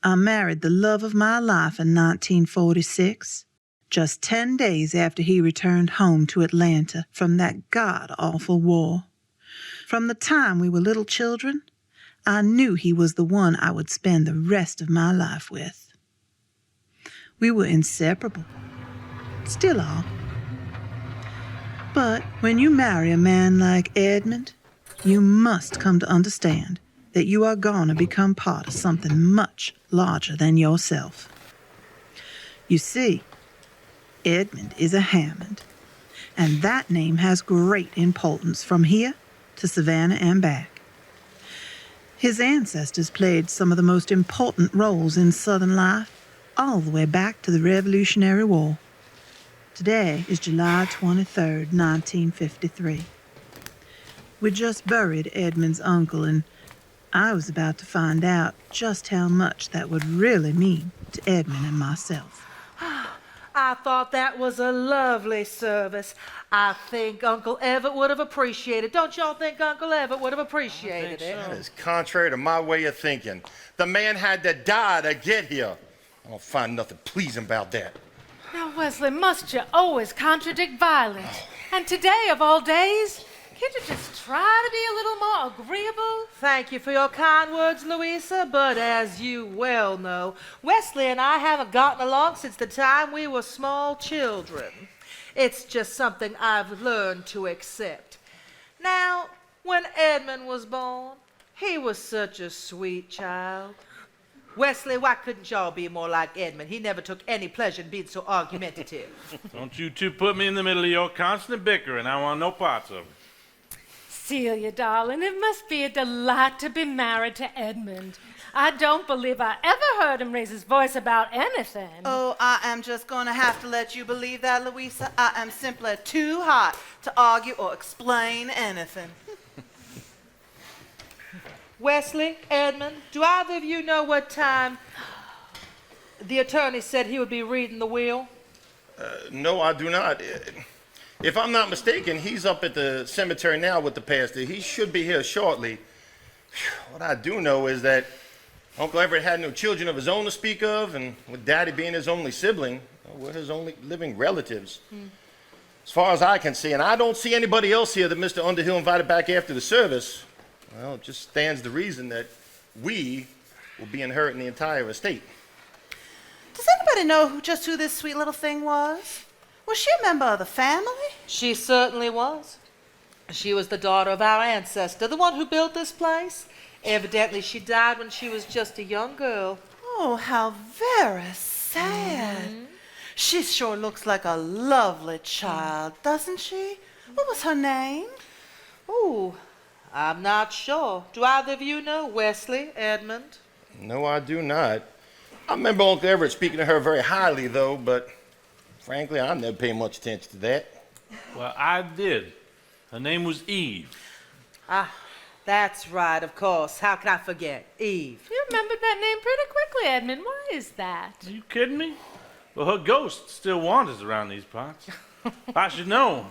I married the love of my life in 1946, just 10 days after he returned home to Atlanta from that god-awful war. From the time we were little children, I knew he was the one I would spend the rest of my life with. We were inseparable. Still are. But when you marry a man like Edmund, you must come to understand that you are going to become part of something much larger than yourself. You see, Edmund is a Hammond, and that name has great importance from here to Savannah and back. His ancestors played some of the most important roles in Southern life all the way back to the Revolutionary War. Today is July 23rd, 1953. We just buried Edmund's uncle, and I was about to find out just how much that would really mean to Edmund and myself. I thought that was a lovely service. I think Uncle Everett would have appreciated. Don't y'all think Uncle Everett would have appreciated it? That is contrary to my way of thinking. The man had to die to get here. I don't find nothing pleasing about that. Now, Wesley, must you always contradict violence? And today, of all days, can't you just try to be a little more agreeable? Thank you for your kind words, Louisa, but as you well know, Wesley and I haven't gotten along since the time we were small children. It's just something I've learned to accept. Now, when Edmund was born, he was such a sweet child. Wesley, why couldn't y'all be more like Edmund? He never took any pleasure in being so argumentative. Don't you two put me in the middle of your constant bickering. I want no parts of it. Celia, darling, it must be a delight to be married to Edmund. I don't believe I ever heard him raise his voice about anything. Oh, I am just going to have to let you believe that, Louisa. I am simply too hot to argue or explain anything. Wesley, Edmund, do either of you know what time the attorney said he would be reading the will? No, I do not. If I'm not mistaken, he's up at the cemetery now with the pastor. He should be here shortly. What I do know is that Uncle Everett had no children of his own to speak of, and with Daddy being his only sibling, we're his only living relatives. As far as I can see, and I don't see anybody else here that Mr. Underhill invited back after the service, well, it just stands to reason that we will be inheriting the entire estate. Does anybody know who this sweet little thing was? Was she a member of the family? She certainly was. She was the daughter of our ancestor, the one who built this place. Evidently, she died when she was just a young girl. Oh, how very sad. She sure looks like a lovely child, doesn't she? What was her name? Ooh, I'm not sure. Do either of you know Wesley, Edmund? No, I do not. I remember Uncle Everett speaking to her very highly, though, but frankly, I never paid much attention to that. Well, I did. Her name was Eve. Ah, that's right, of course. How can I forget? Eve. You remembered that name pretty quickly, Edmund. Why is that? Are you kidding me? Well, her ghost still wanders around these parts. I should know.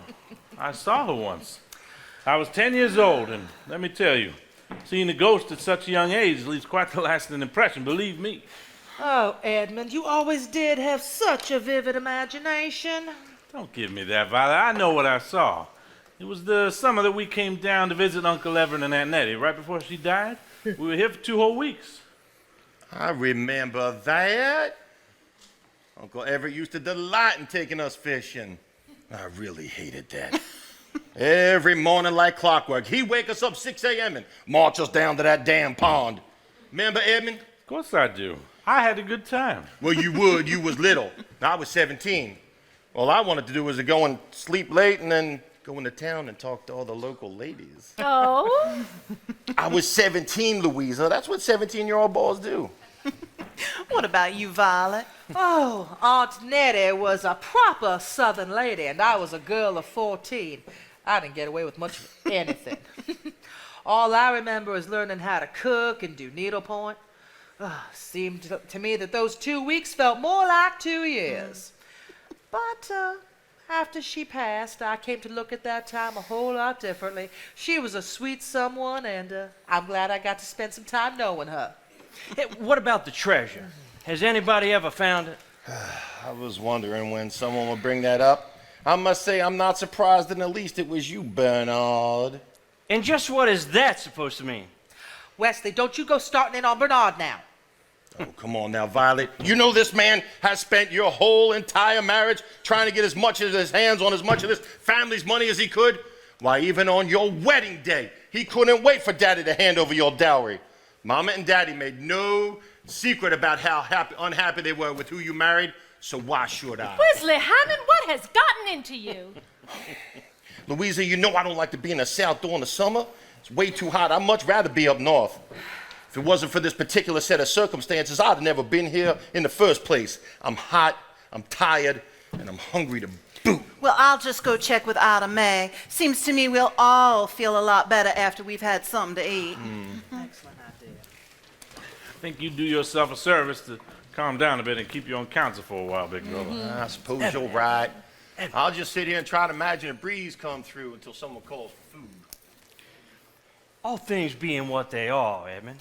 I saw her once. I was 10 years old, and let me tell you, seeing a ghost at such a young age leaves quite the lasting impression, believe me. Oh, Edmund, you always did have such a vivid imagination. Don't give me that, Violet. I know what I saw. It was the summer that we came down to visit Uncle Everett and Aunt Nettie, right before she died. We were here for 2 whole weeks. I remember that. Uncle Everett used to delight in taking us fishing. I really hated that. Every morning like clockwork, he'd wake us up 6 a.m. and march us down to that damn pond. Remember, Edmund? Of course I do. I had a good time. Well, you would. You was little. I was 17. All I wanted to do was to go and sleep late and then go into town and talk to all the local ladies. Oh? I was 17, Louisa. That's what 17-year-old boys do. What about you, Violet? Oh, Aunt Nettie was a proper Southern lady, and I was a girl of 14. I didn't get away with much of anything. All I remember is learning how to cook and do needlepoint. Seemed to me that those 2 weeks felt more like 2 years. But after she passed, I came to look at that time a whole lot differently. She was a sweet someone, and I'm glad I got to spend some time knowing her. Hey, what about the treasure? Has anybody ever found it? I was wondering when someone would bring that up. I must say I'm not surprised in the least it was you, Bernard. And just what is that supposed to mean? Wesley, don't you go starting in on Bernard now. Oh, come on now, Violet. You know this man has spent your whole entire marriage trying to get as much of his hands on as much of this family's money as he could? Why, even on your wedding day, he couldn't wait for Daddy to hand over your dowry. Mama and Daddy made no secret about how unhappy they were with who you married, so why should I? Wesley Hammond, what has gotten into you? Louisa, you know I don't like to be in the South during the summer. It's way too hot. I'd much rather be up north. If it wasn't for this particular set of circumstances, I'd have never been here in the first place. I'm hot, I'm tired, and I'm hungry to boot. Well, I'll just go check with Ida May. Seems to me we'll all feel a lot better after we've had something to eat. Excellent idea. I think you do yourself a service to calm down a bit and keep you on counsel for a while, big brother. I suppose you're right. I'll just sit here and try to imagine a breeze come through until someone calls for food. All things being what they are, Edmund,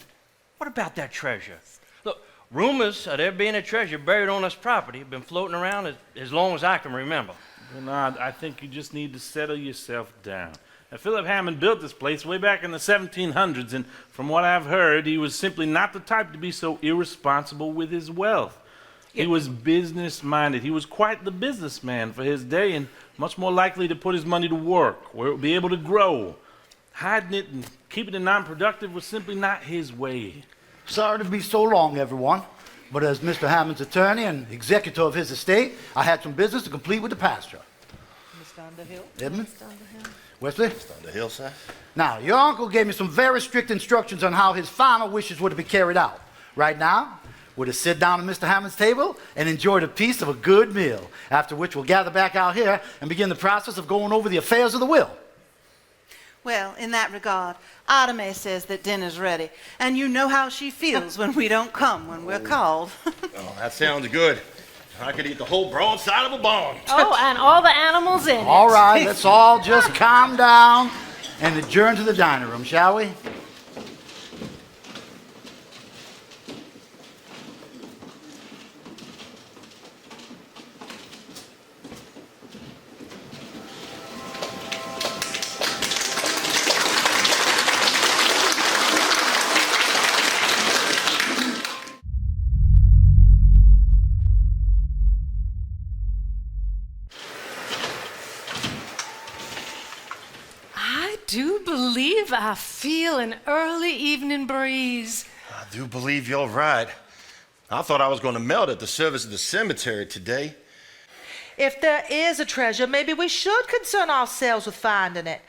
what about that treasure? Look, rumors of there being a treasure buried on this property have been floating around as long as I can remember. Bernard, I think you just need to settle yourself down. Now, Philip Hammond built this place way back in the 1700s, and from what I've heard, he was simply not the type to be so irresponsible with his wealth. He was business-minded. He was quite the businessman for his day, and much more likely to put his money to work, where it would be able to grow. Hiding it and keeping it non-productive was simply not his way. Sorry to be so long, everyone, but as Mr. Hammond's attorney and executor of his estate, I had some business to complete with the pasture. Mr. Underhill? Edmund? Wesley? On the hillside? Now, your uncle gave me some very strict instructions on how his final wishes were to be carried out. Right now, we're to sit down at Mr. Hammond's table and enjoy the peace of a good meal, after which we'll gather back out here and begin the process of going over the affairs of the will. Well, in that regard, Ida May says that dinner's ready, and you know how she feels when we don't come when we're called. Oh, that sounds good. I could eat the whole broadside of a barn. Oh, and all the animals in it. All right, let's all just calm down and adjourn to the dining room, shall we? I do believe I feel an early evening breeze. I do believe you're right. I thought I was going to melt at the service of the cemetery today. If there is a treasure, maybe we should concern ourselves with finding it.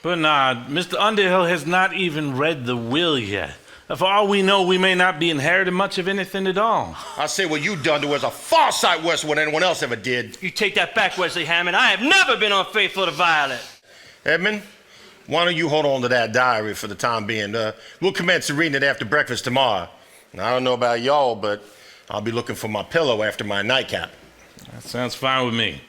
Bernard, Mr. Underhill has not even read the will yet. For all we know, we may not be inheriting much of anything at all. I say what you done to us a far sight worse than what anyone else ever did. You take that back, Wesley Hammond. I have never been unfaithful to Violet. Edmund, why don't you hold on to that diary for the time being? We'll commence reading it after breakfast tomorrow. Now, I don't know about y'all, but I'll be looking for my pillow after my nightcap. That sounds fine with me.